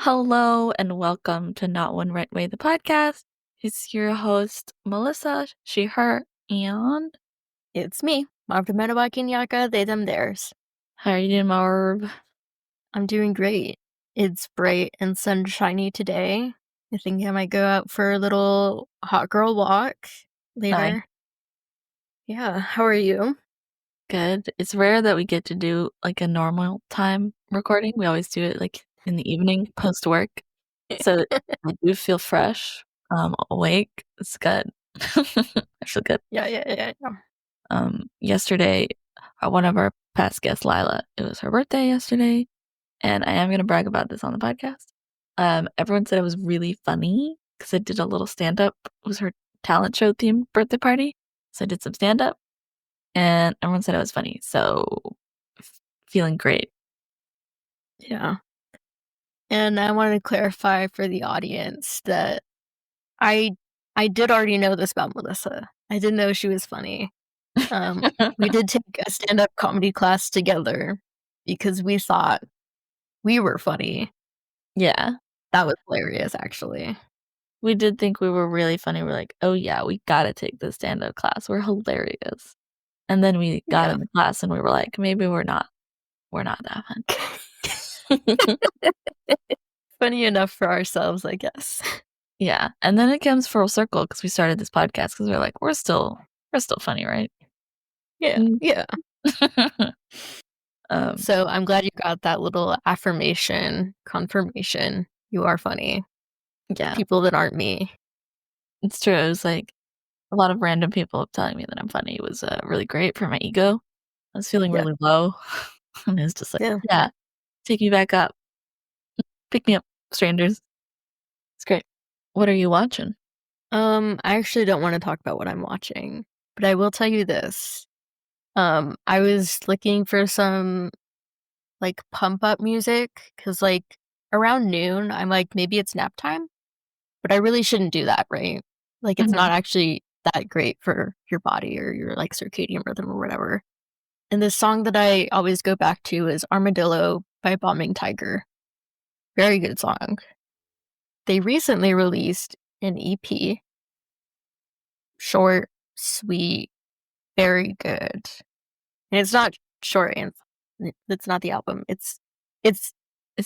Hello and welcome to Not One Right Way, the podcast. It's your host, Melissa, she, her, and It's me, Marv Yaka, they, them, theirs. how are you doing, Marv? I'm doing great. It's bright and sunshiny today. I think I might go out for a little hot girl walk later. Nice. Yeah, how are you? Good. It's rare that we get to do like a normal time recording. We always do it like in the evening post work. So I do feel fresh, awake. It's good. I feel good. Yeah. Yesterday, one of our past guests, Lila, it was her birthday yesterday, and I am going to brag about this on the podcast. Everyone said it was really funny because I did a little stand-up. It was her talent show themed birthday party, so I did some stand-up, and everyone said it was funny. So, feeling great. Yeah. And I wanted to clarify for the audience that I did already know this about Melissa. I didn't know she was funny. We did take a stand-up comedy class together because we thought we were funny. Yeah, That was hilarious, actually. we did think we were really funny. We're like, oh yeah, we gotta take this stand-up class. We're hilarious. And then we got in the class and we were like, maybe we're not that fun. Funny enough for ourselves, I guess. Yeah, and then it comes full circle because we started this podcast because we're like, we're still funny, right? Yeah. Um, So I'm glad you got that little confirmation. You are funny. yeah, People that aren't me. it's true. It was like a lot of random people telling me that I'm funny. It was really great for my ego. I was feeling Yeah. really low, and it was just like, Yeah. yeah, take me back up, pick me up, strangers. It's great. What are you watching? I actually don't want to talk about what I'm watching, but I will tell you this. I was looking for some like pump up music because like around noon, I'm like, maybe it's nap time, but I really shouldn't do that, right? Like it's not actually that great for your body or your like circadian rhythm or whatever. And the song that I always go back to is Armadillo by Bombing Tiger. Very good song. They recently released an EP. Short, sweet, very good. And it's not short and it's not the album. It's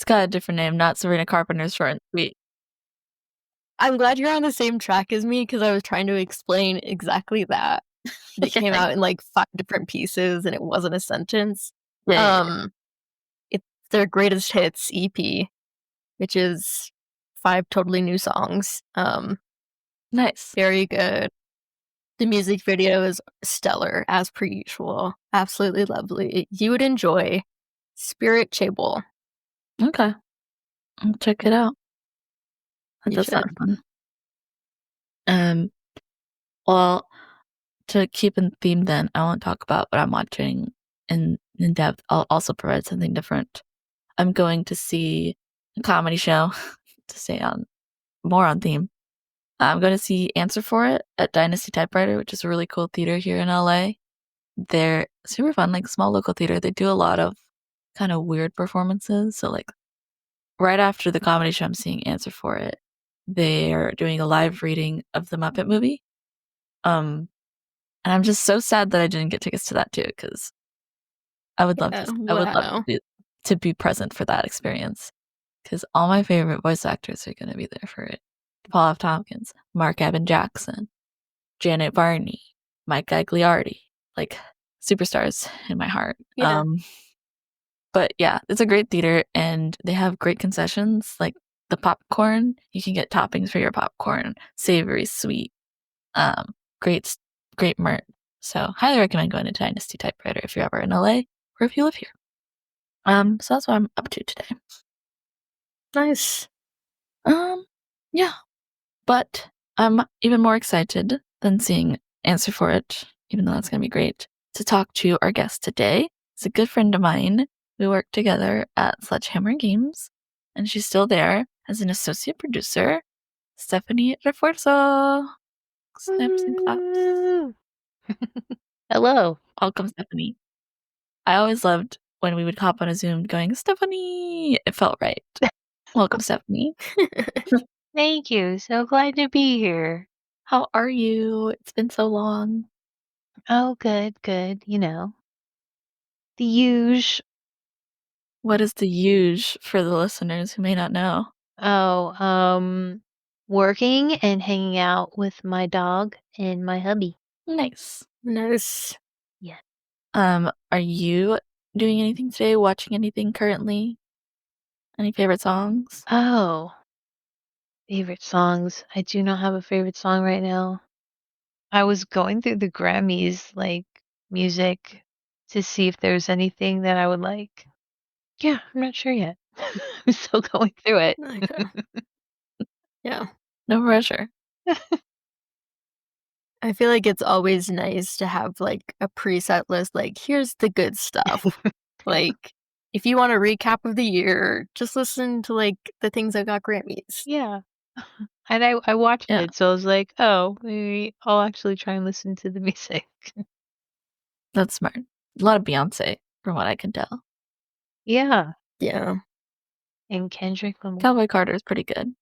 got a different name, not Sabrina Carpenter's Short and Sweet. I'm glad you're on the same track as me because I was trying to explain exactly that. It came out in like 5 different pieces and it wasn't a sentence. Yeah. It's their greatest hits EP, which is 5 totally new songs. Nice. Very good. The music video is stellar, as per usual. Absolutely lovely. You would enjoy Spirit Chable. Okay. I'll check it out. That You does should. sound fun. Well, to keep in theme then, I won't talk about what I'm watching in depth. I'll also provide something different. I'm going to see a comedy show to stay on more on theme. I'm going to see Answer for It at Dynasty Typewriter, which is a really cool theater here in LA. They're super fun, like small local theater. They do a lot of kind of weird performances. So like right after the comedy show, I'm seeing Answer for It. They're doing a live reading of the Muppet movie. And I'm just so sad that I didn't get tickets to that too, because I would love to be present for that experience. Because all my favorite voice actors are going to be there for it. Paul F. Tompkins, Mark Evan Jackson, Janet Varney, Mike Gagliardi, like superstars in my heart. Yeah. But yeah, it's a great theater and they have great concessions, like the popcorn. You can get toppings for your popcorn, savory, sweet, great merch. So highly recommend going to Dynasty Typewriter if you're ever in LA or if you live here. So that's what I'm up to today. Nice. Yeah. But I'm even more excited than seeing Answer for It, even though that's going to be great, to talk to our guest today. It's a good friend of mine. We work together at Sledgehammer Games, and she's still there as an associate producer, Stephanie Refuerzo. Snaps and claps. Hello. Welcome, Stephanie. I always loved when we would hop on a Zoom going, Stephanie. It felt right. Welcome, Stephanie. Thank you. So glad to be here. How are you? It's been so long. Oh, good, good. The huge. What is the huge for the listeners who may not know? Oh, working and hanging out with my dog and my hubby. Nice. Nice. Yeah. Are you doing anything today? Watching anything currently? Any favorite songs? Oh, favorite songs. I do not have a favorite song right now. I was going through the Grammys, like music, to see if there's anything that I would like. Yeah, I'm not sure yet. I'm still going through it. Okay. Yeah. No pressure. I feel like it's always nice to have like a preset list, like, here's the good stuff. Like, if you want a recap of the year, just listen to like the things that got Grammys. Yeah. And I watched Yeah, it, so I was like, "Oh, maybe I'll actually try and listen to the music." that's smart. A lot of Beyonce, from what I can tell. Yeah, Yeah. and Kendrick Lamar. Cowboy Carter is pretty good.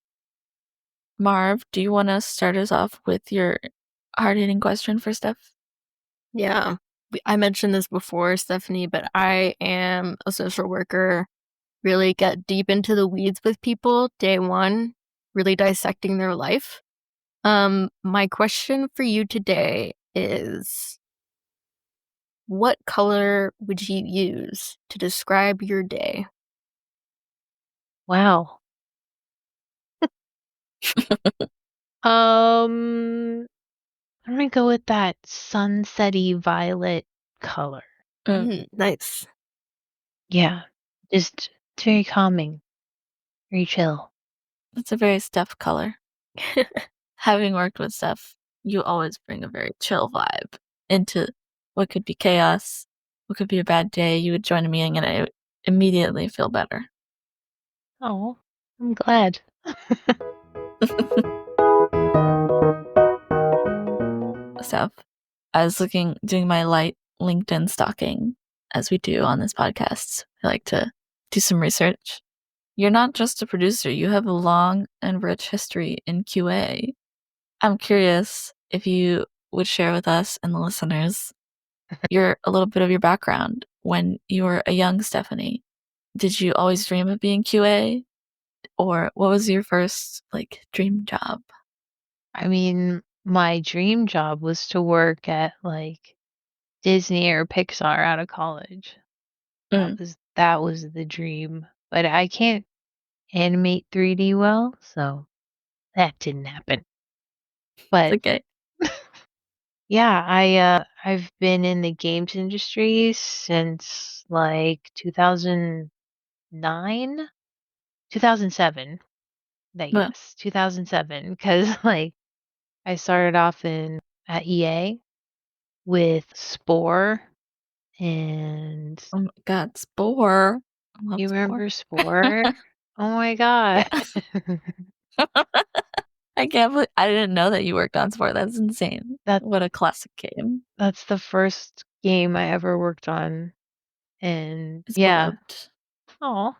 Marv, do you want to start us off with your hard-hitting question for Steph? Yeah. I mentioned this before, Stephanie, but I am a social worker. Really get deep into the weeds with people day one, really dissecting their life. My question for you today is, what color would you use to describe your day? Wow. Um, I'm gonna go with that sunsetty violet color. Mm, Nice. Yeah, just it's very calming, very chill. that's a very Steph color. Having worked with Steph, you always bring a very chill vibe into what could be chaos, what could be a bad day. You would join a meeting and I would immediately feel better. Oh, I'm glad. Steph, I was doing my light LinkedIn stalking, as we do on this podcast. I like to do some research. You're not just a producer, you have a long and rich history in QA. I'm curious if you would share with us and the listeners a little bit of your background when you were a young Stephanie. Did you always dream of being QA? Or what was your first dream job? I mean, my dream job was to work at like Disney or Pixar out of college. Mm, That was the dream. But I can't animate 3D well, so that didn't happen. it's But okay. yeah, I've been in the games industry since like 2009, 2007. That Well, yes, 2007 because like I started off in at EA with Spore, and oh my god, Spore. I love you Spore. remember Spore? Oh my god. Yeah. I can't believe I didn't know that you worked on Spore. That's insane. That What a classic game. that's the first game I ever worked on, and It's yeah. beloved. Oh,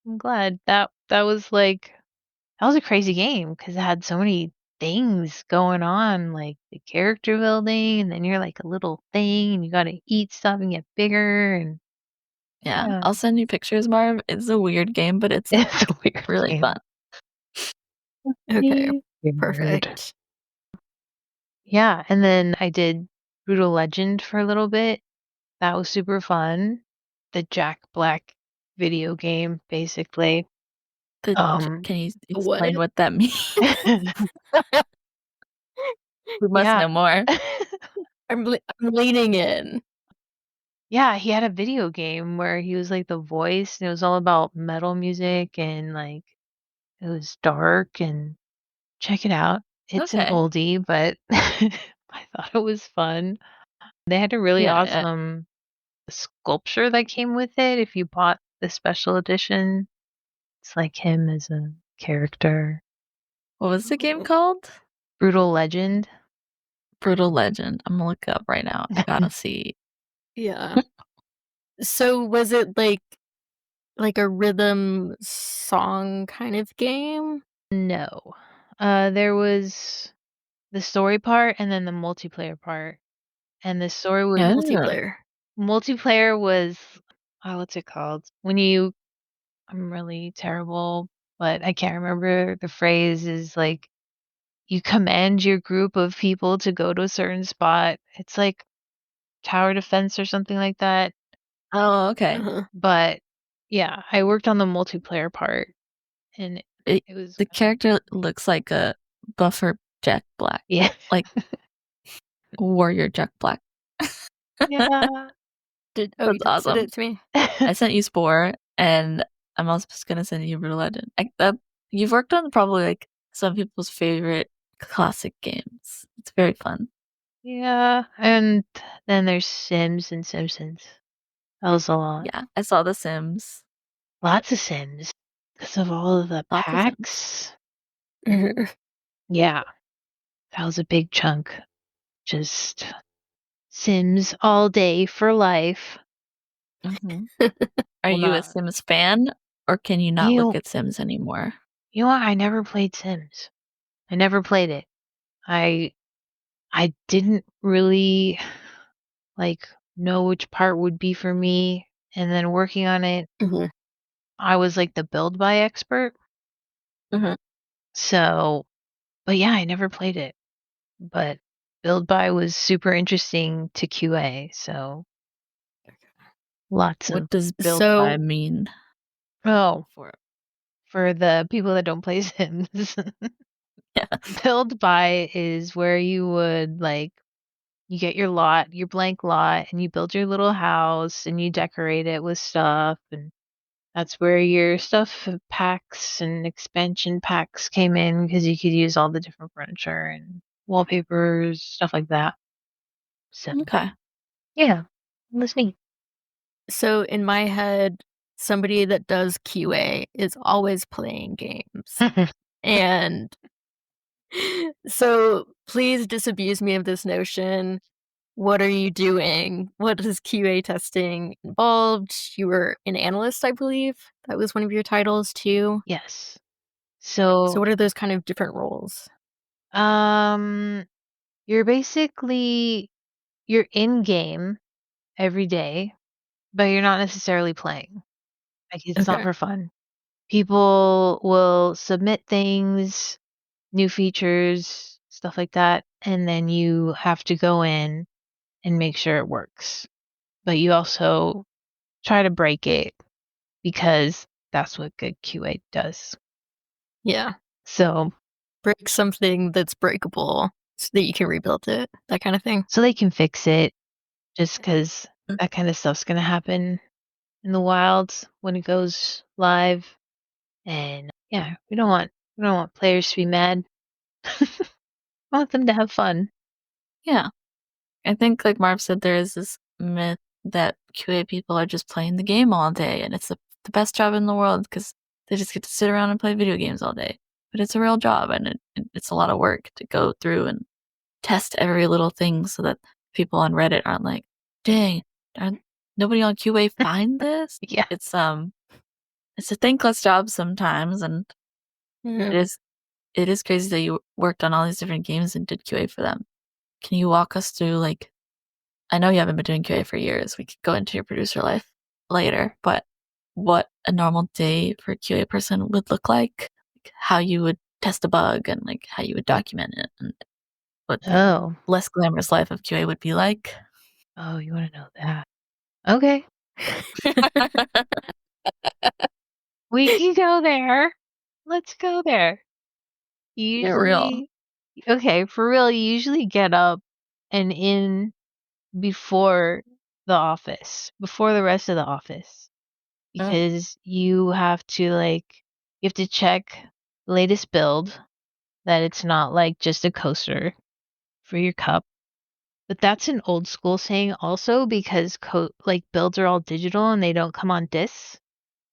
I'm glad. That was a crazy game because it had so many things going on, like the character building, and then you're like a little thing, and you gotta eat stuff and get bigger, and Yeah, yeah. I'll send you pictures, Marv. It's a weird game, but it's It's a weird really fun. game. Okay, Weird. perfect. Yeah, and then I did Brutal Legend for a little bit. That was super fun. The Jack Black video game, basically. Um, Can you What? explain what that means? We must yeah. know more. I'm leaning in. Yeah, he had a video game where he was like the voice, and it was all about metal music, and like it was dark, and check it out. It's an Okay. oldie, but I thought it was fun. They had a really Yeah, yeah. awesome sculpture that came with it if you bought the special edition. It's like him as a character. What was the game Oh, called? Brutal Legend. Brutal Legend. I'm gonna look it up right now. I gotta see. yeah. So was it like like a rhythm song kind of game? No. There was the story part and then the multiplayer part. And the story was Yeah. multiplayer was what's it called? When you I'm really terrible, but I can't remember the phrase is like you command your group of people to go to a certain spot. It's like tower defense or something like that. Oh, okay. Uh-huh. But yeah, I worked on the multiplayer part and It, it was the character looks like a buffer Jack Black, yeah. like warrior Jack Black. Yeah. You That's did send awesome. it to me? I sent you Spore, and I'm also just gonna send you Brutal Legend. You've worked on probably like some people's favorite classic games. It's very fun. Yeah, and then there's Sims and Simpsons. That was a lot. Yeah, I saw The Sims. Lots of Sims because of all of the Lots of Sims. packs. Mhm. Yeah, that was a big chunk. Just Sims all day for life. Hmm. Are Well, you a not Sims fan, or can you not look you. at Sims anymore? You know what? I never played Sims. I never played it. I I didn't really like know which part would be for me, and then working on it, Mhm. I was like the build by expert. Mhm. So, but yeah, I never played it. But build by was super interesting to QA. So lots of What does build by So mean oh for? for the people that don't play Sims. Yeah. Build by is where you would like you get your lot, your blank lot, and you build your little house and you decorate it with stuff. And that's where your stuff packs and expansion packs came in because you could use all the different furniture and wallpapers, stuff like that. So, Okay. yeah, it was neat. so in my head, somebody that does QA is always playing games. And so please disabuse me of this notion. What are you doing? What is QA testing involved? You were an analyst, I believe. That was one of your titles too. Yes. So So, what are those kind of different roles? um, you're basically you're in game every day, but you're not necessarily playing. Like it's not Okay. for fun. People will submit things, new features, stuff like that, and then you have to go in and make sure it works. But you also try to break it because that's what good QA does. Yeah. So, Break something that's breakable so that you can rebuild it. That kind of thing. so they can fix it just because Mm. that kind of stuff's gonna happen in the wild when it goes live. And yeah, we don't want players to be mad. I want them to have fun. Yeah. I think, like Marv said, there is this myth that QA people are just playing the game all day, and it's the best job in the world because they just get to sit around and play video games all day. But it's a real job, and it's a lot of work to go through and test every little thing so that people on Reddit aren't like, "Dang, aren't nobody on QA find this?" Yeah. It's a thankless job sometimes, and Mhm. it is it is crazy that you worked on all these different games and did QA for them. Can you walk us through like I know you haven't been doing QA for years. We could go into your producer life later, but what a normal day for a QA person would look like how you would test a bug and like how you would document it and what the Oh. less glamorous life of QA would be like. Oh, you want to know that? Okay. We can go there. Let's go there. You Get real. usually, okay, for real, you usually get up and in before the office, before the rest of the office, Mm. because you have to check latest build that it's not like just a coaster for your cup. But that's an old school saying also because like builds are all digital and they don't come on discs.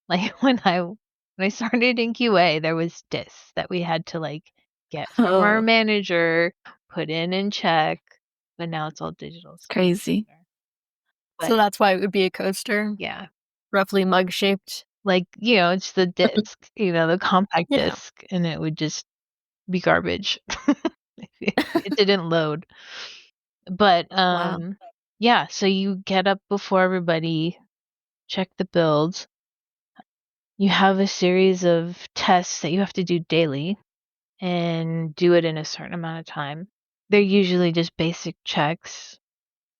Like when I started in QA, there was discs that we had to like get from our Oh, manager, put in and check, but now it's all digital. So crazy. but So that's why it would be a coaster, yeah, roughly mug shaped. Like, it's the disc, the compact Yeah. disc, and it would just be garbage. It didn't load. But, Wow. yeah, so you get up before everybody, check the builds. You have a series of tests that you have to do daily and do it in a certain amount of time. They're usually just basic checks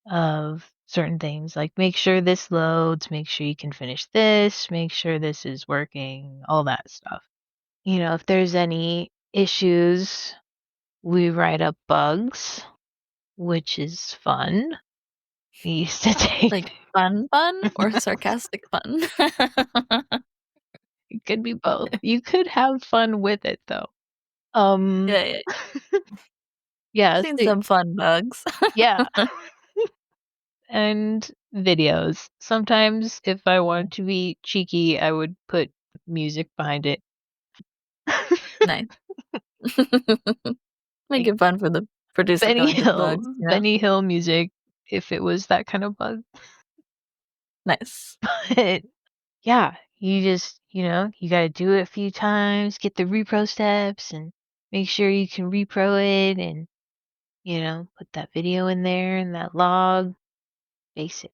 of certain things, like make sure this loads, make sure you can finish this, make sure this is working, all that stuff. If there's any issues, we write up bugs, which is fun. We used to take Like fun or sarcastic fun? it could be both. You could have fun with it though. Um Yeah, yeah. yeah, Seen so some fun bugs. yeah. And videos. Sometimes if I want to be cheeky, I would put music behind it. Nice. Make Like it fun for the producer Benny going through the Hill, bugs, you know? Benny Hill music if it was that kind of bug. Nice. But yeah, you just, you got to do it a few times, get the repro steps and make sure you can repro it and, put that video in there and that log. Basic.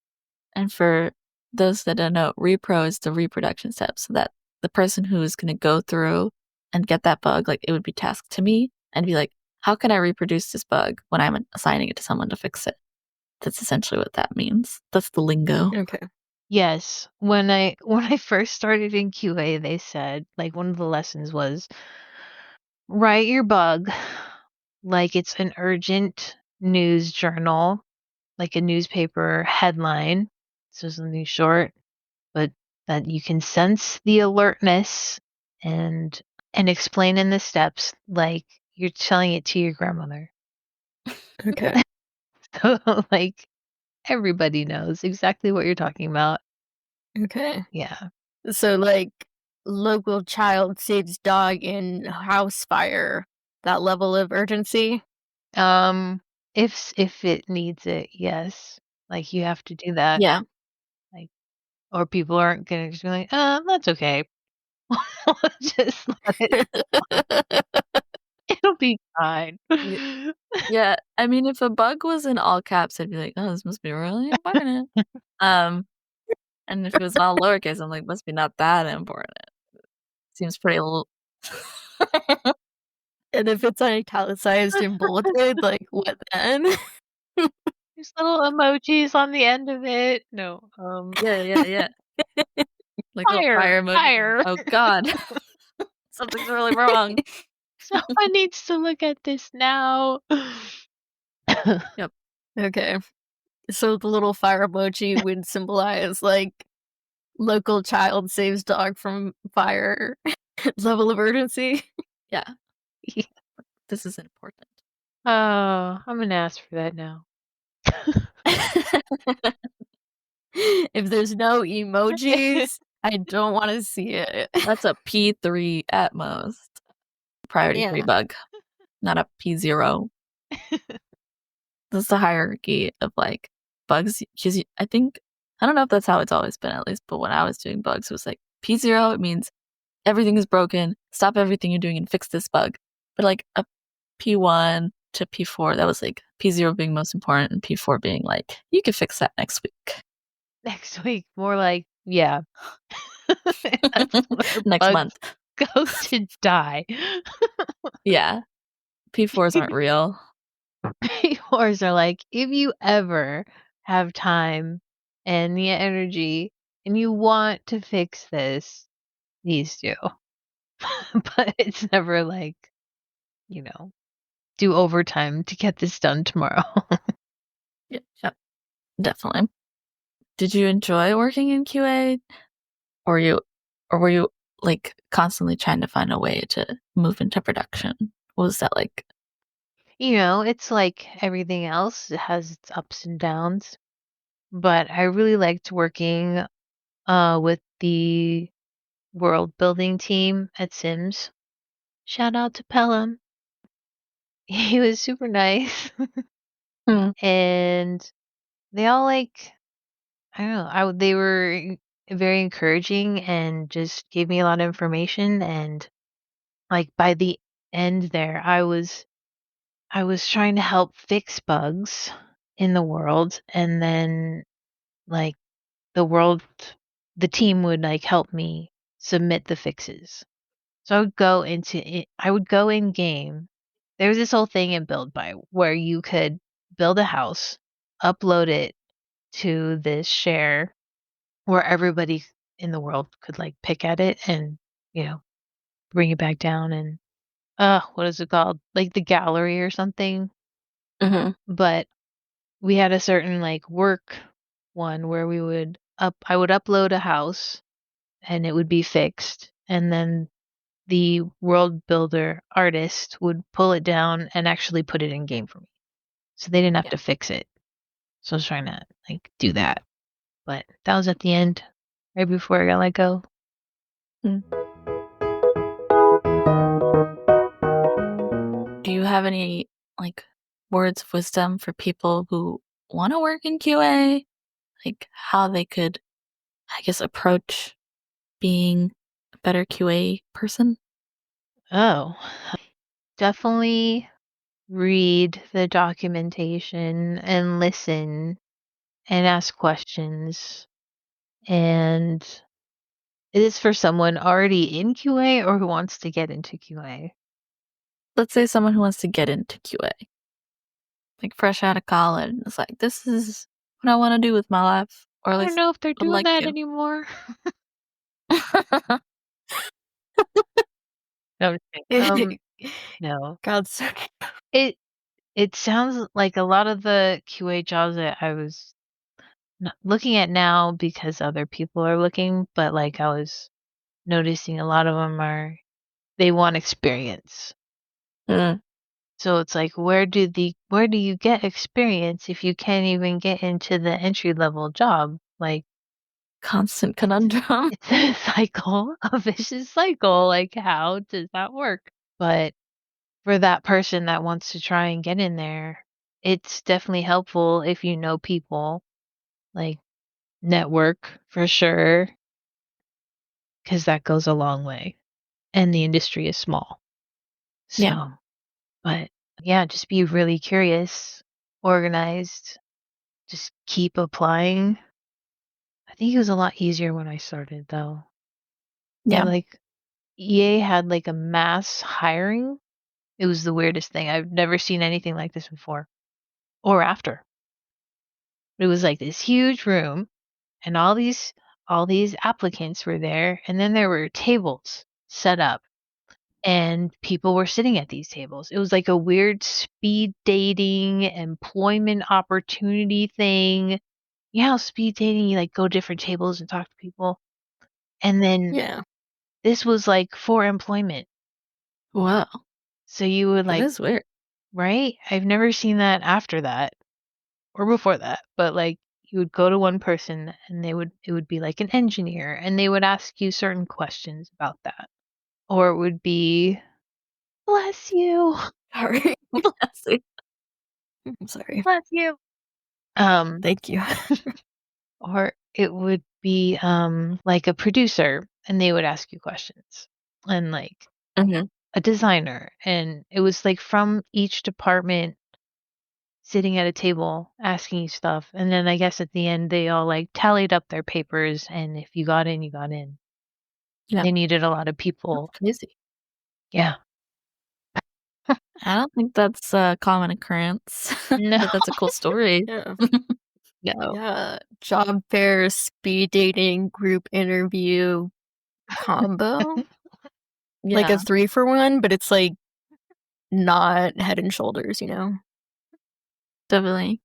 And for those that don't know, repro is the reproduction step, so that the person who is gonna go through and get that bug, like, it would be tasked to me and be like, "How can I reproduce this bug when I'm assigning it to someone to fix it?" That's essentially what that means. That's the lingo. Okay. Yes, when I first started in QA, they said like one of the lessons was write your bug like it's an urgent news journal, like a newspaper headline. So something short, but that you can sense the alertness and explain in the steps like you're telling it to your grandmother. Okay. So like everybody knows exactly what you're talking about. Okay. Yeah. So, like, local child saves dog in house fire, that level of urgency? Um, if it needs it, yes. Like, you have to do that, Yeah. like or people aren't gonna just be like, that's okay. Just let it it'll be fine." Y yeah, I mean, if a bug was in all caps, I'd be like, "Oh, this must be really important." Um, and if it was all lowercase, I'm like, "Must be not that important." Seems pretty l And if it's italicized and bulleted, like, what then? There's little emojis on the end of it. No, Yeah, yeah, yeah. Like little fire, fire emojis, and fire. oh god, something's really wrong. Someone needs to look at this now. Yep. Okay. So the little fire emoji would symbolize, like, local child saves dog from fire level of urgency? Yeah, this is important. Oh, I'm gonna ask for that now. If there's no emojis, I don't wanna see it. That's a P3 at most. Priority 3 Yeah. bug, not a P0. That's the hierarchy of, like, bugs, 'cause I think I don't know if that's how it's always been at least, but when I was doing bugs, it was like, P0, it means everything is broken, stop everything you're doing and fix this bug. But, like, a P1 to P4, that was, like, P0 being most important and P4 being like, "You can fix that next week." Next week, more like, yeah. That's where Next bugs month. go to die. Yeah. P4s aren't real. Yours are like, if you ever have time and the energy and you want to fix this, these do. But it's never like, you know, do overtime to get this done tomorrow. Yeah, yep, definitely. Did you enjoy working in QA? Or you or were you, like, constantly trying to find a way to move into production? What was that like? It's like everything else, it has its ups and downs. But I really liked working with the world building team at Sims. Shout out to Pelham. He was super nice. Hmm. And they all like I don't know, they were very encouraging and just gave me a lot of information. And like by the end there, I was trying to help fix bugs in the world, and then like the world the team would like help me submit the fixes. So I would go in game. There was this whole thing in Build By where you could build a house, upload it to this share where everybody in the world could like pick at it and, you know, bring it back down and what is it called? Like the gallery or something. Mhm. But we had a certain like work one where I would upload a house and it would be fixed, and then the world builder artist would pull it down and actually put it in game for me. So they didn't have Yeah. to fix it. So I was trying to like do that. But that was at the end, right before I got let go. Mm. Do you have any like words of wisdom for people who want to work in QA? Like how they could, I guess, approach being a better QA person? Oh, definitely read the documentation and listen and ask questions. And it is for someone already in QA or who wants to get into QA. Let's say someone who wants to get into QA, like fresh out of college, and it's like, this is what I want to do with my life, or at I don't least know if they're would doing like that to. anymore. No, I'm just kidding. No. God, so It it sounds like a lot of the QA jobs that I was looking at now because other people are looking, but like I was noticing a lot of them they want experience. Mm, So it's like where do you get experience if you can't even get into the entry level job? Like constant conundrum. it's a cycle, a vicious cycle. Like how does that work? But for that person that wants to try and get in there, it's definitely helpful if you know people, like network for sure, because that goes a long way. And the industry is small. Yeah, So, but yeah, just be really curious, organized, just keep applying. I think it was a lot easier when I started though. But yeah, like EA had like a mass hiring. It was the weirdest thing. I've never seen anything like this before or after. It was like this huge room and all these applicants were there, and then there were tables set up and people were sitting at these tables. It was like a weird speed dating employment opportunity thing. You know how speed dating, you like go different tables and talk to people, and then yeah, this was like for employment. wow, So you would that like, is weird. right, I've never seen that after that or before that, but like you would go to one person and it would be like an engineer and they would ask you certain questions about that. Or it would be, bless you, sorry. Bless you. I'm sorry. bless you. Um, Thank you. or it would be like a producer and they would ask you questions. And like Mhm. a designer. And it was like from each department sitting at a table asking you stuff. And then I guess at the end they all like tallied up their papers and if you got in, you got in. Yeah, They needed a lot of that's people. crazy. Yeah. I don't think that's a common occurrence, No, but that's a cool story. Yeah, no. yeah. Job fair, speed dating, group interview combo. Like a Yeah, 3-for-1, but it's like not Head and Shoulders, you know? definitely.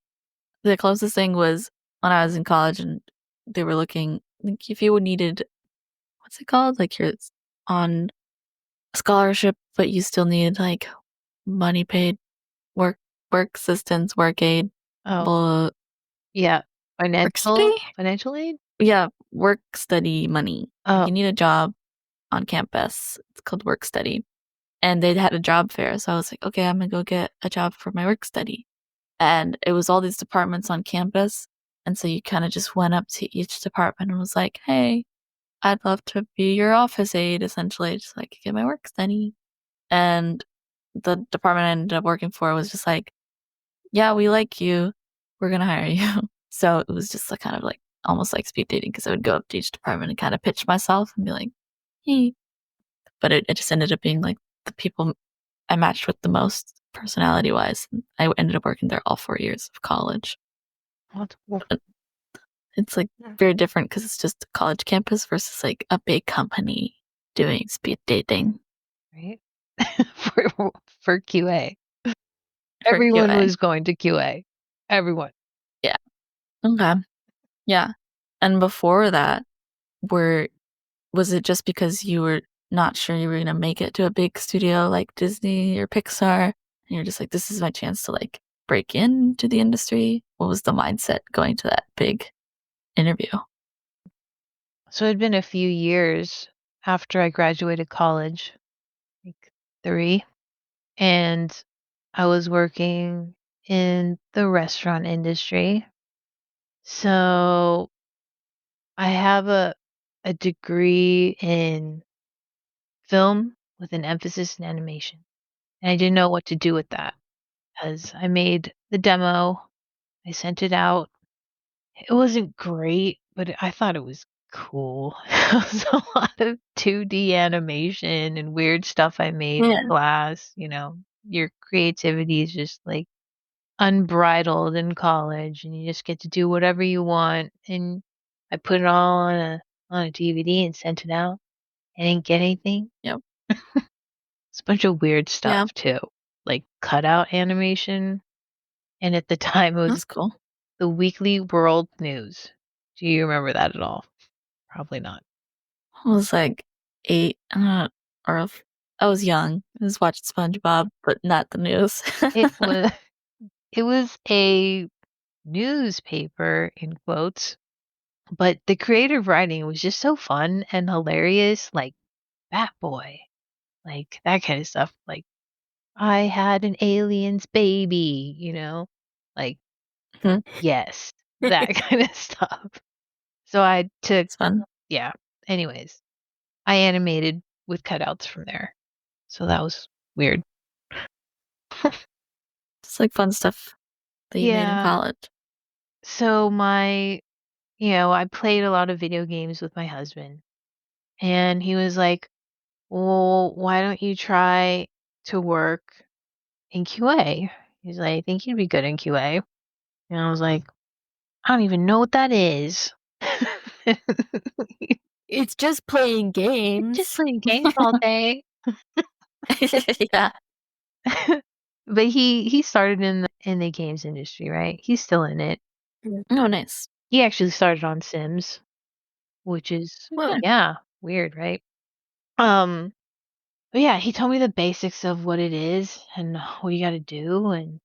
The closest thing was when I was in college and they were looking, like, if you needed, what's it called? Like, you're on scholarship, but you still need, like, money paid work work assistance, work aid, Oh, blah. yeah. Work study? Financial aid? Yeah, work study money. Like, Oh, you need a job on campus. It's called work study. And they had a job fair, so I was like, "Okay, I'm gonna go get a job for my work study." And it was all these departments on campus, And so you kind of just went up to each department and was like, hey, I'd love to be your office aide, essentially, just like get my work study. And the department I ended up working for was just like, yeah, we like you. We're going to hire you. So it was just kind of like almost like speed dating because I would go up to each department and kind of pitch myself and be like, hey. But it just ended up being like the people I matched with the most personality wise. I ended up working there all 4 years of college. That's cool. But it's like very different because it's just a college campus versus like a big company doing speed dating. Right? for QA. For Everyone QA. was going to QA. Everyone. Yeah. Okay. Yeah. And before that, was it just because you were not sure you were gonna make it to a big studio like Disney or Pixar, and you're just like, this is my chance to like break into the industry? What was the mindset going to that big interview? So it had been a few years after I graduated college, like 3, and I was working in the restaurant industry. So I have a degree in film with an emphasis in animation. And I didn't know what to do with that because I made the demo, I sent it out. It wasn't great, but I thought it was cool. It was a lot of 2D animation and weird stuff I made in Yeah. class. Your creativity is just like unbridled in college, and you just get to do whatever you want. And I put it all on a DVD and sent it out. I didn't get anything. Yep. It's a bunch of weird Yeah. stuff too, like cutout animation. And at the time, it was That's cool. the Weekly World News. Do you remember that at all? Probably not. I was like 8, or I was young. I was watching SpongeBob, but not the news. It was it was a newspaper in quotes, but the creative writing was just so fun and hilarious, like Bat Boy, like that kind of stuff. Like I had an alien's baby, like Mhm. yes, that kind of stuff. So I took It's fun. yeah. Anyways, I animated with cutouts from there. So that was weird. It's like fun stuff that you made in Yeah. college. So I played a lot of video games with my husband, and he was like, "Well, why don't you try to work in QA?" He's like, "I think you'd be good in QA." And I was like, "I don't even know what that is." It's just playing Just games. playing games all day. Yeah. But he started in the games industry, right? He's still in it. Oh, nice. He actually started on Sims, which is Well, yeah, weird, right? Um, but yeah, he told me the basics of what it is and what you got to do, and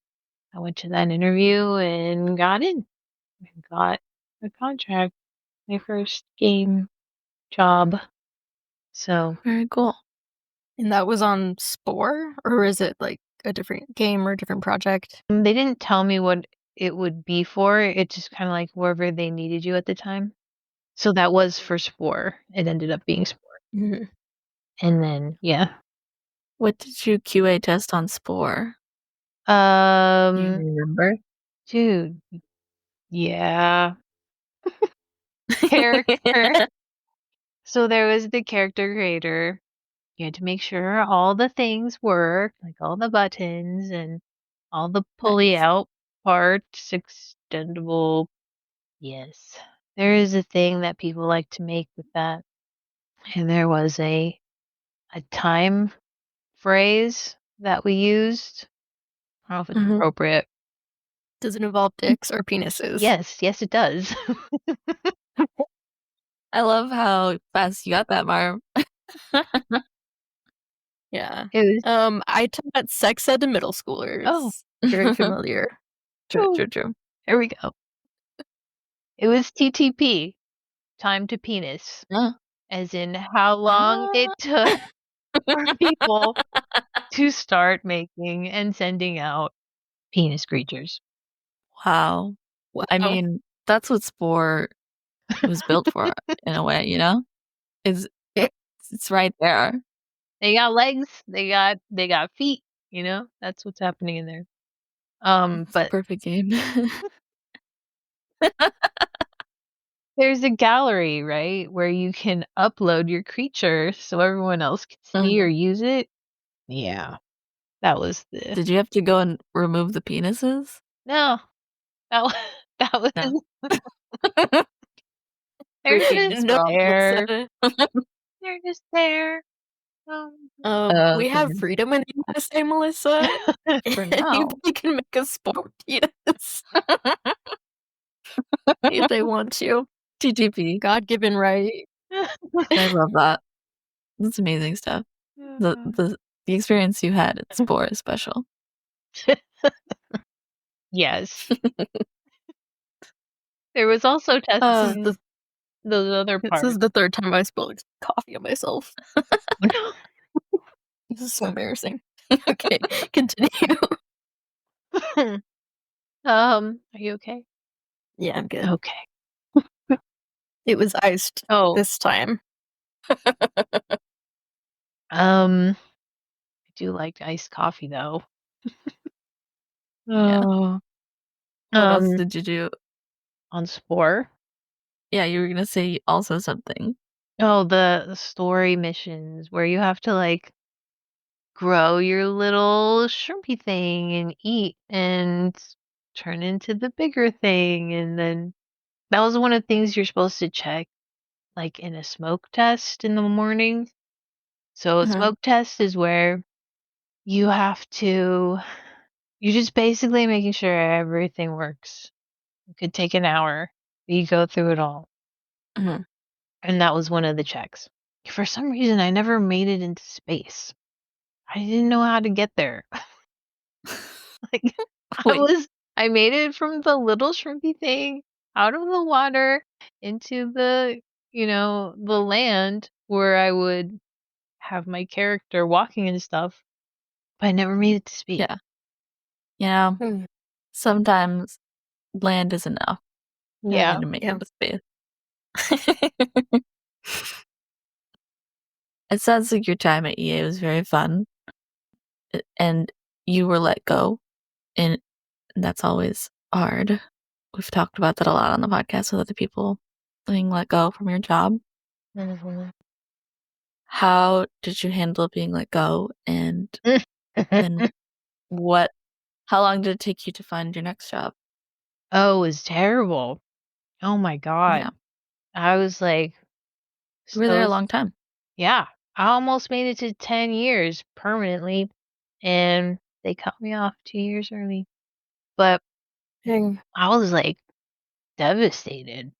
I went to that interview and got in and got a contract, my first game job. So Very cool. and that was on Spore, or is it like a different game or different project? they didn't tell me what it would be for. It just kind of like wherever they needed you at the time. So that was for Spore. It ended up being Spore. Mhm. And then yeah. What did you QA test on Spore? Do you Um remember? dude, yeah. Character. So there was the character creator. You had to make sure all the things worked, like all the buttons and all the pulley Nice. out parts, extendable. Yes. There is a thing that people like to make with that. And there was a time phrase that we used. I don't know if it's Mhm. appropriate. Does it involve dicks or penises? Yes, it does. I love how fast you got that, Marv. Yeah. It was I taught sex ed to middle oh, schoolers. Very familiar. True, true. true, true. Here we go. It was TTP, time to penis, Yeah. as in how long Ah. it took for people to start making and sending out penis creatures. Wow. I Wow. mean, that's what Spore was built for in a way, you know? It's it's right there. They got legs, they got feet, you know? That's what's happening in there. It's the But perfect game. there's a gallery, right, where you can upload your creature so everyone else can see or Mhm. use it. Yeah, that was the Did you have to go and remove the penises? no, that was that No. was they're Freaking just No, strong. there. Melissa. They're just there. We have Okay. freedom in the USA, Melissa. For now. Anybody can make a sport penis if they want to. TTP. God-given right. I love that. That's amazing stuff. The experience you had at Spore is special. Yes. There was also This is testing the those other this is parts. the third time I spilled coffee on myself. This is so embarrassing. Okay, continue. Are you okay? Yeah, I'm good. Okay. It was iced Oh, this time. I do like iced coffee though. Yeah. Oh, What else um, did you do? on Spore. Yeah, you were gonna say also something. Oh, the story missions where you have to like grow your little shrimpy thing and eat and turn into the bigger thing, and then that was one of the things you're supposed to check like in a smoke test in the morning. So a Mhm, smoke test is where you have to you're just basically making sure everything works. It could take an hour. You go through it all. mhm. And that was one of the checks. For some reason I never made it into space. I didn't know how to get there. Like I Wait, was I made it from the little shrimpy thing out of the water into the land where I would have my character walking and stuff, but I never made it to space. yeah. You know, Mm, sometimes land is enough. You don't Yeah. need to make yeah. it to space. It sounds like your time at EA was very fun, and you were let go, and that's always hard. We've talked about that a lot on the podcast with other people being let go from your job. Mhm. How did you handle being let go? And then what, how long did it take you to find your next job? Oh, it was terrible. Oh my Yeah. god. I was like You were there so a long time. yeah. I almost made it to 10 years permanently, and they cut me off 2 years early. But Dang. I was like devastated.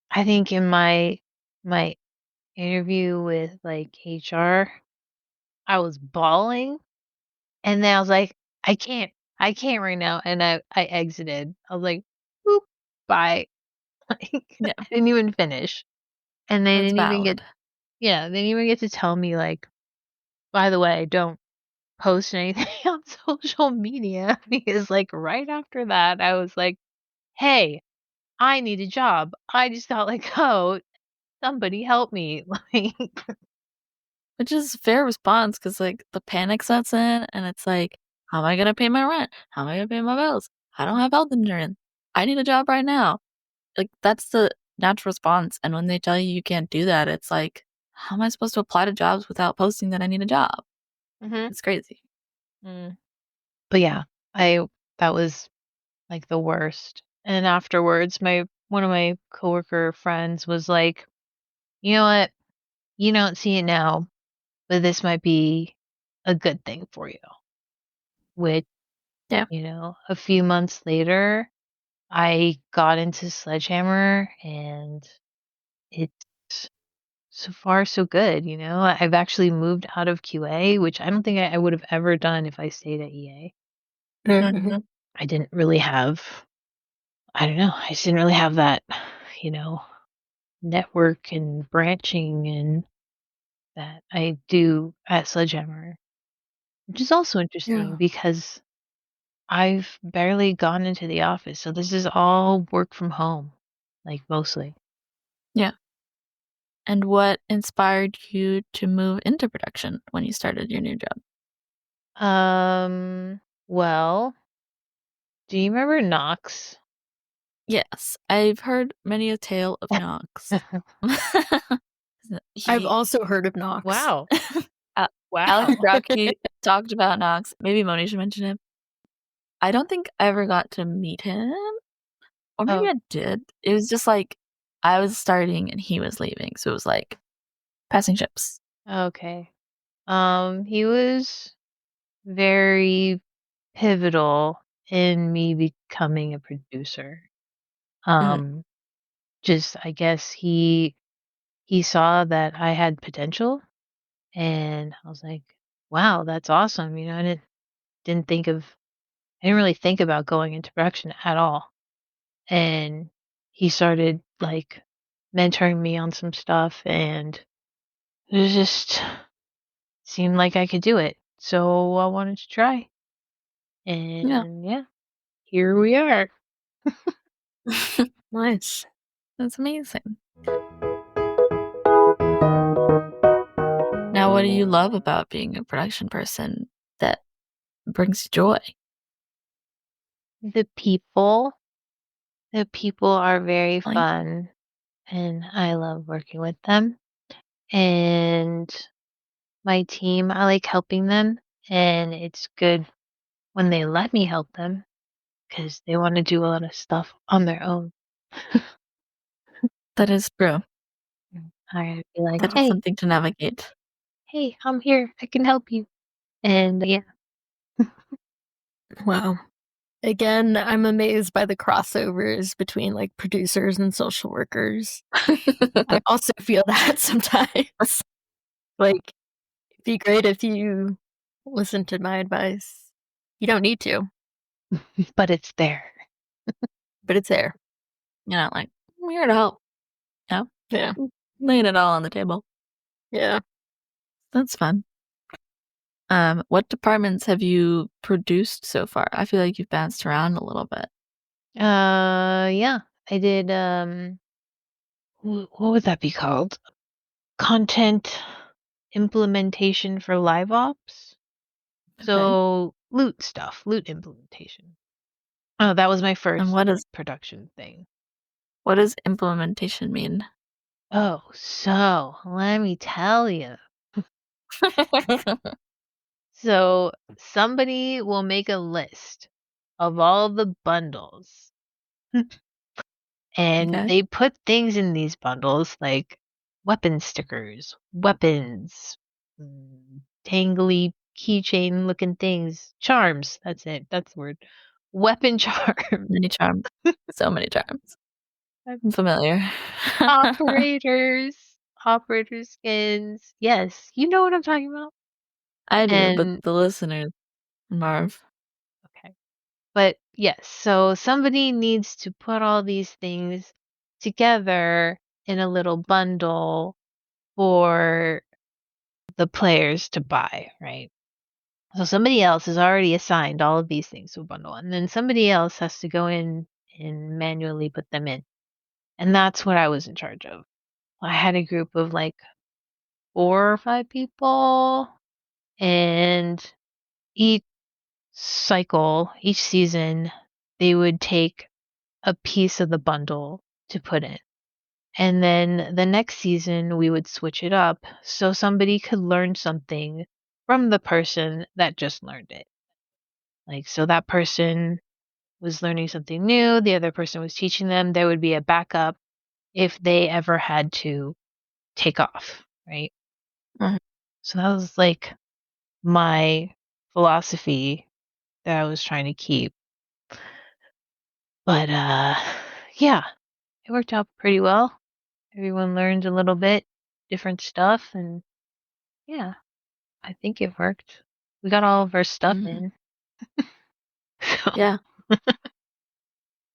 I think in my interview with like HR, I was bawling, and then I was like, I can't right now, and I exited. I was like, "Boop, bye." Like, Yeah, I didn't even finish, and they that's didn't even get valid. yeah, they didn't even get to tell me like, "By the way, don't post anything on social media," because, like, right after that, I was like, "Hey, I need a job. I just got let go. Somebody help me." Like Which is a fair response because, like, the panic sets in and it's like, how am I gonna pay my rent? How am I gonna pay my bills? I don't have health insurance. I need a job right now. Like, that's the natural response. And when they tell you you can't do that, it's like, how am I supposed to apply to jobs without posting that I need a job? Mhm. It's crazy. Mm. But yeah, I that was, like, the worst. And afterwards, my one of my coworker friends was like, "You know what? You don't see it now, but this might be a good thing for you." Which, Yeah. a few months later, I got into Sledgehammer, and it's so far so good. I've actually moved out of QA, which I don't think I would have ever done if I stayed at EA. Mhm. Mhm. I didn't really have I don't know, I just didn't really have that, you know, network and branching and that I do at Sledgehammer, which is also interesting Yeah. because I've barely gone into the office, so this is all work from home. like mostly. Yeah. And what inspired you to move into production when you started your new job? Well, do you remember Knox? Yes, I've heard many a tale of Knox. I've He also heard of Knox. Wow. A Alex Wow. Brockie talked about Knox. Maybe Monisha mentioned him. I don't think I ever got to meet him, or maybe Oh, I did. It was just like I was starting and he was leaving, so it was like passing ships. okay. He was very pivotal in me becoming a producer. Mhm, Um, just I guess he saw that I had potential, and I was like, "Wow, that's awesome." Didn't think of I didn't really think about going into production at all. And he started like mentoring me on some stuff, and it was just seemed like I could do it. So I wanted to try. yeah. And yeah, here we are. Nice. That's amazing. Now what do you love about being a production person that brings you joy? The people, the people are very Like, fun, and I love working with them. And my team, I like helping them, and it's good when they let me help them because they want to do a lot of stuff on their own. that is true. I gotta be like, That is hey, something to navigate. hey, I'm here. I can help you. And yeah, Wow. Again, I'm amazed by the crossovers between like producers and social workers. I also feel that sometimes. Like, it'd be great if you listen to my advice. You don't need to, but it's there. but it's there. Like, "I'm here to help," you know? Yeah. Laying it all on the table. Yeah. That's fun. What departments have you produced so far? I feel like you've bounced around a little bit. Yeah, I did. What would that be called? Content implementation for live ops. Okay. So loot stuff, loot implementation. Oh, that was my And first production thing. what does implementation mean? Oh, so let me tell you. So somebody will make a list of all the bundles. And Okay. they put things in these bundles like weapon stickers, weapons, tangly keychain looking things, charms. That's it. That's the word. Weapon charms, Many charms. So many charms. I'm familiar. operators, operator skins. Yes, you know what I'm talking about. I do, but And the listeners, Marv. okay. But yes, so somebody needs to put all these things together in a little bundle for the players to buy, right? So somebody else has already assigned all of these things to a bundle, and then somebody else has to go in and manually put them in. And that's what I was in charge of. I had a group of like 4 or 5 people, and each each season, they would take a piece of the bundle to put in. And then the next season, we would switch it up so somebody could learn something from the person that just learned it. Like, so that person was learning something new, the other person was teaching them. There would be a backup if they ever had to take off, right? Mhm. So that was like my philosophy that I was trying to keep. But yeah, it worked out pretty well. Everyone learned a little bit, different stuff, and yeah, I think it worked. We got all of our stuff Mhm. in. So, Yeah.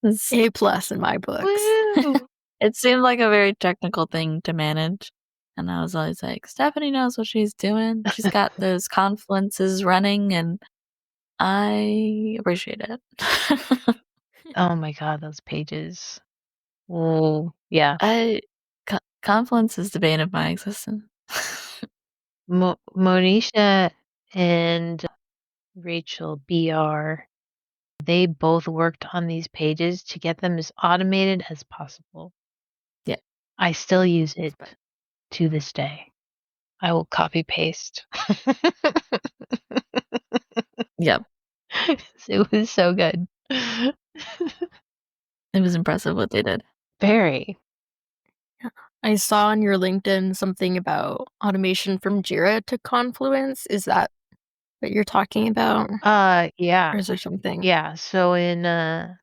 It's A plus in my books. woo! it seemed like a very technical thing to manage, and I was always like, "Stephanie knows what she's doing. She's got those confluences running, and I appreciate it." Oh my god, those pages. Oh, yeah. Confluence is the bane of my existence. Monisha and Rachel BR, they both worked on these pages to get them as automated as possible. Yeah. I still use it to this day. I will copy paste. Yep. It was so good. It was impressive what they did. Very. I saw on your LinkedIn something about automation from Jira to Confluence. Is that what you're talking about? Yeah. Or is there something? Yeah, so in,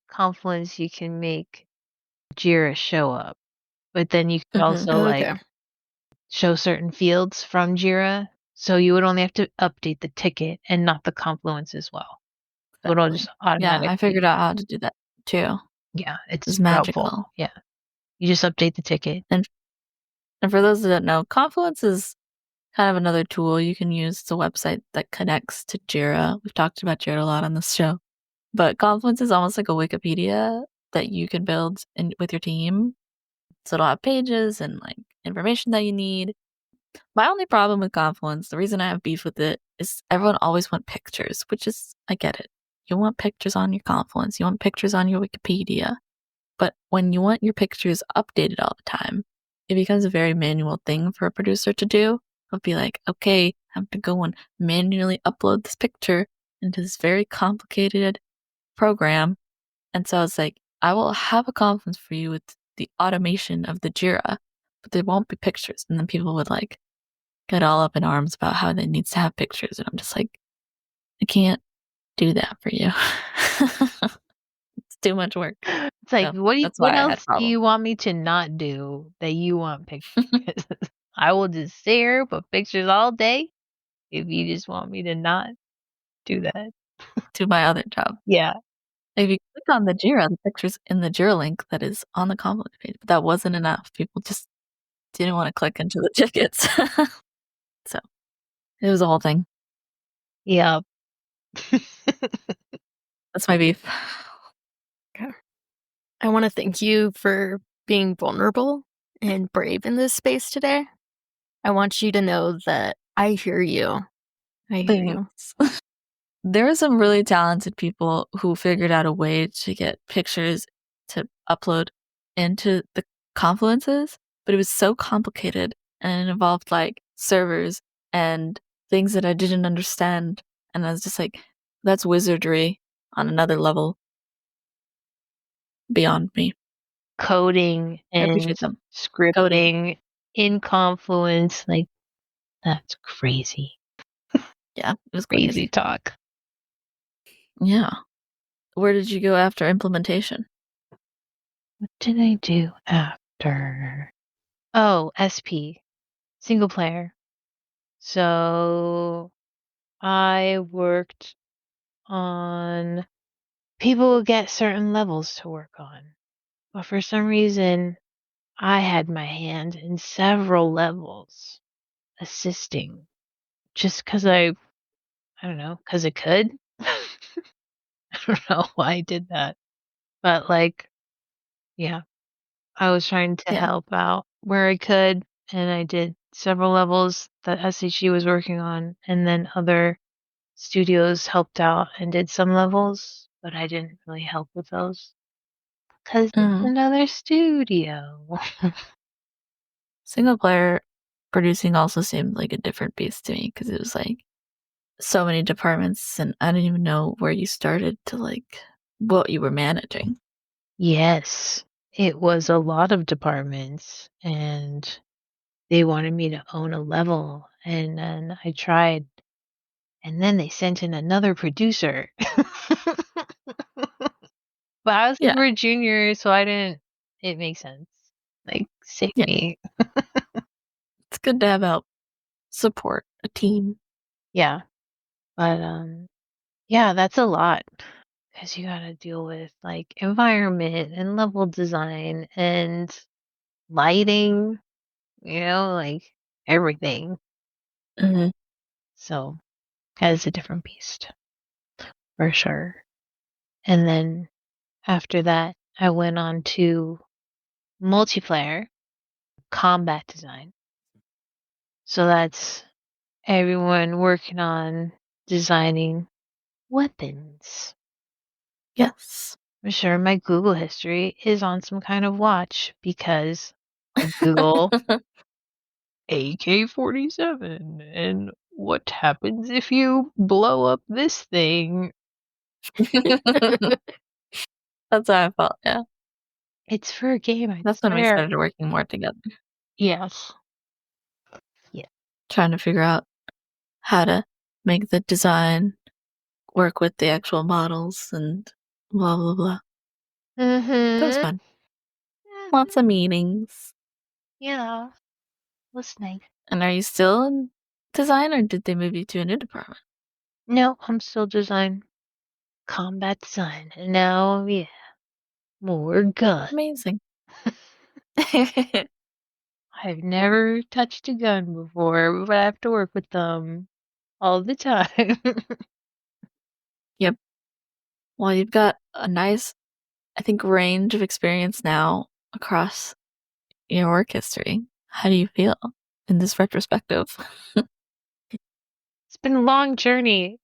Confluence, you can make Jira show up, but then you could also, Oh, okay. show certain fields from Jira, so you would only have to update the ticket and not the Confluence as well. So it'll just Yeah, I automatically. figured out how to do that too. Yeah, it's It's super helpful. magical. Yeah. You just update the ticket. And for those that don't know, Confluence is kind of another tool you can use. It's a website that connects to Jira. We've talked about Jira a lot on this show. But Confluence is almost like a Wikipedia that you can build with your team. So it'll have pages and like information that you need. My only problem with Confluence, the reason I have beef with it, is everyone always want pictures, which is, I get it. You want pictures on your Confluence, you want pictures on your Wikipedia. But when you want your pictures updated all the time, it becomes a very manual thing for a producer to do. It'll be like, okay, I have to go and manually upload this picture into this very complicated program. And so it's like, I will have a conference for you with the automation of the Jira, but there won't be pictures. And then people would like get all up in arms about how they needs to have pictures. And I'm just like, I can't do that for you. It's too much work. It's like, So that's what why I had else do problems. you want me to not do that you want pictures? I will just sit here, put pictures all day if you just want me to not do that. To my other job. Yeah. If you click on the Jira, the picture's in the Jira link that is on the Confluence page, but that wasn't enough. People just didn't want to click into the tickets. So it was a whole thing. Yeah. That's my beef. Okay. I want to thank you for being vulnerable and brave in this space today. I want you to know that I hear you. I hear you. Thanks. There are some really talented people who figured out a way to get pictures to upload into the Confluences, but it was so complicated and it involved like servers and things that I didn't understand. And I was just like, that's wizardry on another level beyond me. Coding I and appreciate them. Coding. scripting in Confluence, like, that's crazy. Yeah, it was Crazy crazy. talk. Yeah. Where did you go after implementation? What did I do after? Oh, SP, single player. So I worked on people would get certain levels to work on. But for some reason, I had my hand in several levels assisting just because I don't know, because I could. I don't know why I did that. But yeah, I was trying to Yeah. help out where I could, and I did several levels that SHE was working on, and then other studios helped out and did some levels, but I didn't really help with those because it's Mm. another studio. Single player producing also seemed like a different beast to me because it was like so many departments and I didn't even know where you started to like what you were managing. Yes, it was a lot of departments, and they wanted me to own a level, and then I tried, and then they sent in another producer. But I was Yeah. super junior, so I didn't it makes sense. Like, save Yeah. me. It's good to have help, support, a team. Yeah. But, yeah, that's a lot because you gotta deal with, like, environment and level design and lighting, like, everything. Mhm. So, that is a different beast for sure. And then after that, I went on to multiplayer, combat design. So that's everyone working on designing weapons. Yes. I'm sure my Google history is on some kind of watch because I Google AK-47 and what happens if you blow up this thing. That's how I felt, yeah. It's for a game, I That's when we swear. started working more together, Yes. Yeah. trying to figure out how to make the design work with the actual models and blah, blah, blah. That was Mm-hmm. fun. Lots of meetings. Yeah. Was nice. And are you still in design, or did they move you to a new department? No, I'm still design. Combat design. And now, yeah, more guns. Amazing. I've never touched a gun before, but I have to work with them all the time. Yep. Well, you've got a nice, I think, range of experience now across your work history. How do you feel in this retrospective? It's been a long journey.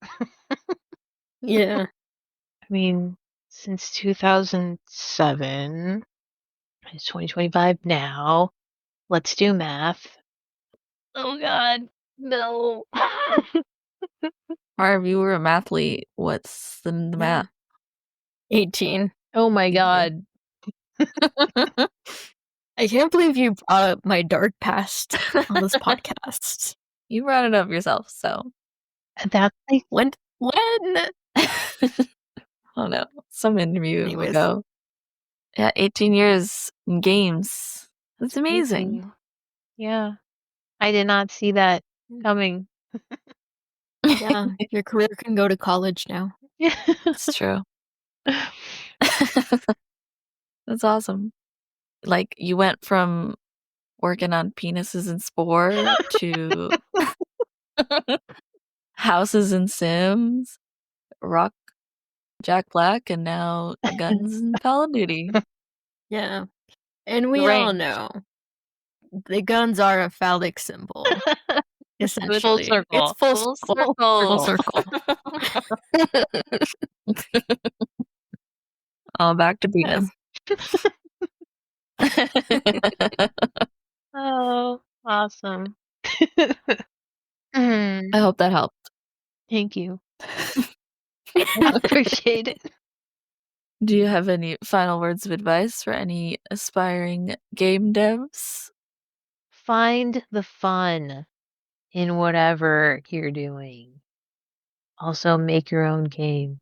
Yeah. I mean, since 2007, it's 2025 now. Let's do math. Oh God, no. Or if you were a mathlete, what's the math? 18. Oh my 18. God. I can't believe you brought up my dark past on this podcast. You brought it up yourself, so. That's like, When? Oh no, some interview Anyways. ago. Yeah, 18 years in games. That's amazing. crazy. Yeah. I did not see that coming. Yeah, your career can go to college now. It's true. That's awesome. Like, you went from working on penises and Spore to houses and Sims, rock Jack Black, and now guns and Call of Duty. Yeah. And we all Range. know the guns are a phallic symbol. Essentially. circle. It's full Full circle. Full circle. Oh, back to Yeah. penis. Oh, awesome. I hope that helped. Thank you. I appreciate it. Do you have any final words of advice for any aspiring game devs? Find the fun in whatever you're doing. Also, make your own game.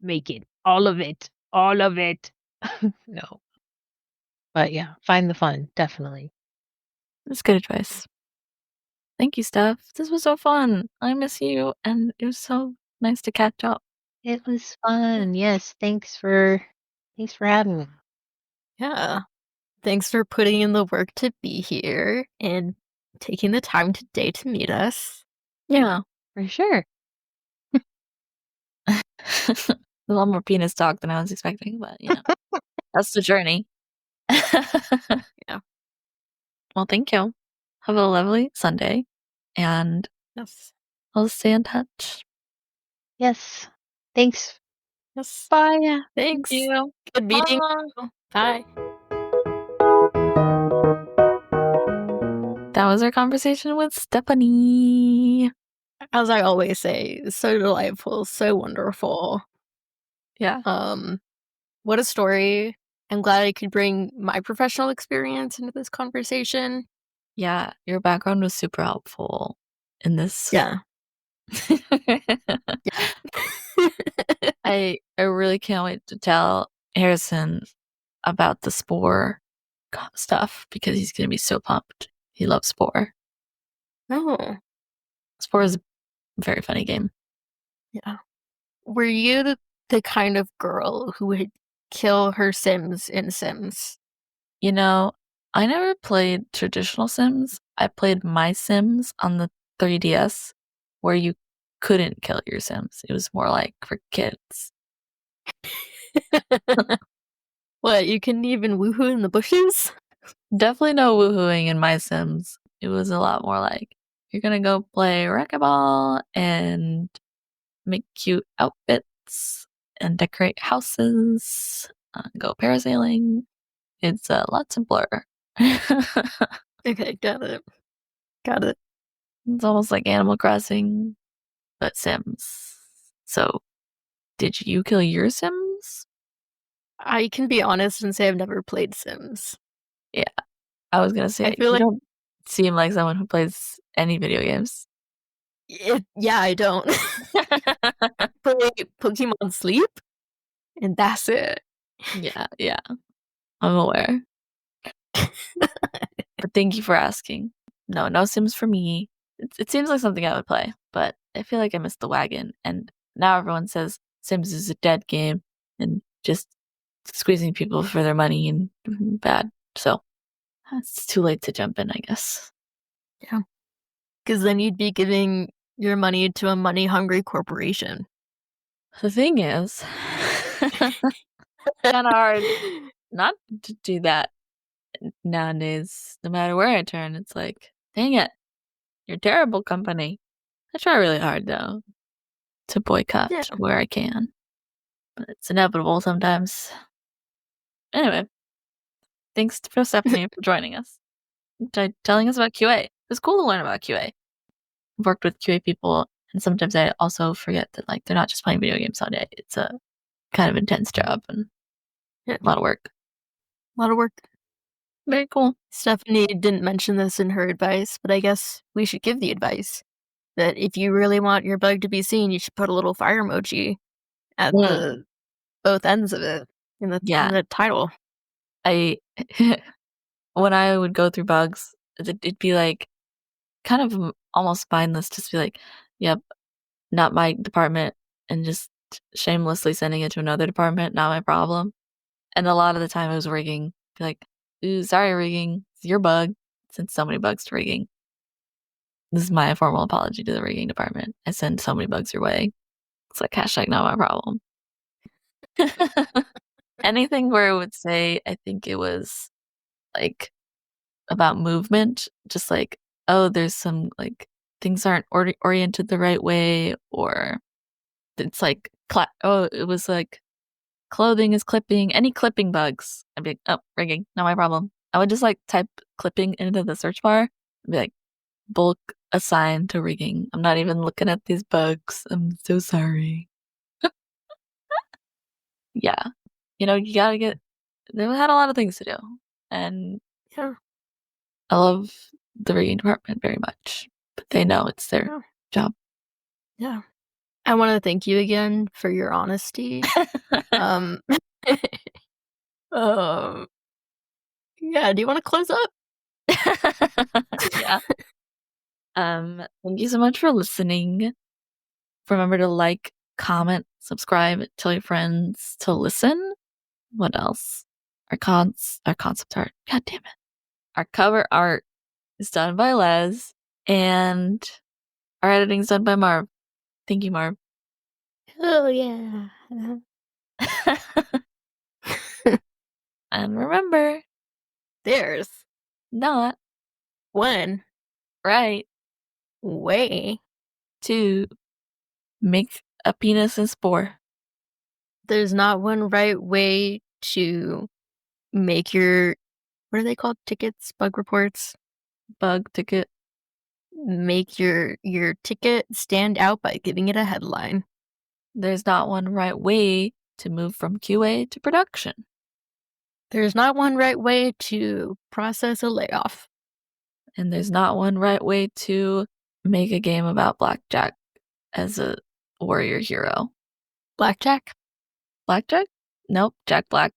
Make it. All of it. All of it. No. But yeah, find the fun. Definitely. That's good advice. Thank you, Steph. This was so fun. I miss you, and it was so nice to catch up. It was fun. Yes. Thanks for having me. Yeah. Thanks for putting in the work to be here and taking the time today to meet us. Yeah. For sure. A lot more penis talk than I was expecting, but that's the journey. Yeah. Well, thank you. Have a lovely Sunday, and Yes. I'll stay in touch. Yes. Thanks. Yes. Bye. Thanks. Thank you. Good meeting. Bye. Bye. That was our conversation with Stephanie. As I always say, so delightful, so wonderful. Yeah. What a story. I'm glad I could bring my professional experience into this conversation. Yeah, your background was super helpful in this. Yeah. I really can't wait to tell Harrison about the Spore stuff because he's going to be so pumped. He loves Spore. Oh. Spore is a very funny game. Yeah. Were you the kind of girl who would kill her Sims in Sims? I never played traditional Sims. I played My Sims on the 3DS where you couldn't kill your Sims. It was more like for kids. Well, What, you couldn't even woohoo in the bushes? Definitely no woohooing in my Sims. It was a lot more like, you're gonna go play racquetball and make cute outfits and decorate houses, go parasailing. It's a lot simpler. Okay, got it. Got it. It's almost like Animal Crossing, but Sims. So, did you kill your Sims? I can be honest and say I've never played Sims. Yeah, I was gonna say, I feel you like don't seem like someone who plays any video games. yeah, I don't. Play Pokemon Sleep, and that's it. Yeah, I'm aware. But thank you for asking. No Sims for me. It seems like something I would play, but I feel like I missed the wagon. And now everyone says Sims is a dead game and just squeezing people for their money and bad. So it's too late to jump in, I guess. Yeah, because then you'd be giving your money to a money-hungry corporation. The thing is, kind of hard not to do that nowadays. No matter where I turn, it's like, dang it, you're a terrible company. I try really hard though to boycott Yeah. where I can, but it's inevitable sometimes. Anyway, thanks for Stephanie for joining us, telling us about QA. It was cool to learn about QA. I've worked with QA people, and sometimes I also forget that like they're not just playing video games all day. It's a kind of intense job and Yeah. a lot of work. A lot of work. Very cool. Stephanie didn't mention this in her advice, but I guess we should give the advice that if you really want your bug to be seen, you should put a little fire emoji at the both ends of it in the title. I when I would go through bugs, it'd be like kind of almost mindless, just be like, "Yep, not my department," and just shamelessly sending it to another department, not my problem. And a lot of the time, it was rigging. Be like, "Ooh, sorry, rigging, it's your bug." Sent so many bugs to rigging. This is my formal apology to the rigging department. I send so many bugs your way. It's like hashtag not my problem. Anything where it would say, I think it was like about movement, just like, oh, there's some like things aren't oriented the right way, or it's like, oh, it was like clothing is clipping, any clipping bugs. I'd be like, oh, rigging, not my problem. I would just like type clipping into the search bar and be like, bulk assigned to rigging. I'm not even looking at these bugs. I'm so sorry. Yeah. You gotta get, they had a lot of things to do. And Yeah. I love the rigging department very much, but they know it's their job. Yeah. I want to thank you again for your honesty. um, yeah, do you want to close up? Yeah. Thank you so much for listening. Remember to like, comment, subscribe, tell your friends to listen. What else? Our concept art. God damn it. Our cover art is done by Les, and our editing is done by Marv. Thank you, Marv. Oh, yeah. And remember, There's not one right way. to make a penis in Spore. There's not one right way to make your, what are they called? Tickets? Bug reports? Bug ticket. Make your ticket stand out by giving it a headline. There's not one right way to move from QA to production. There's not one right way to process a layoff. And there's not one right way to make a game about Blackjack as a warrior hero. Blackjack? Blackjack? Nope, Jack Black.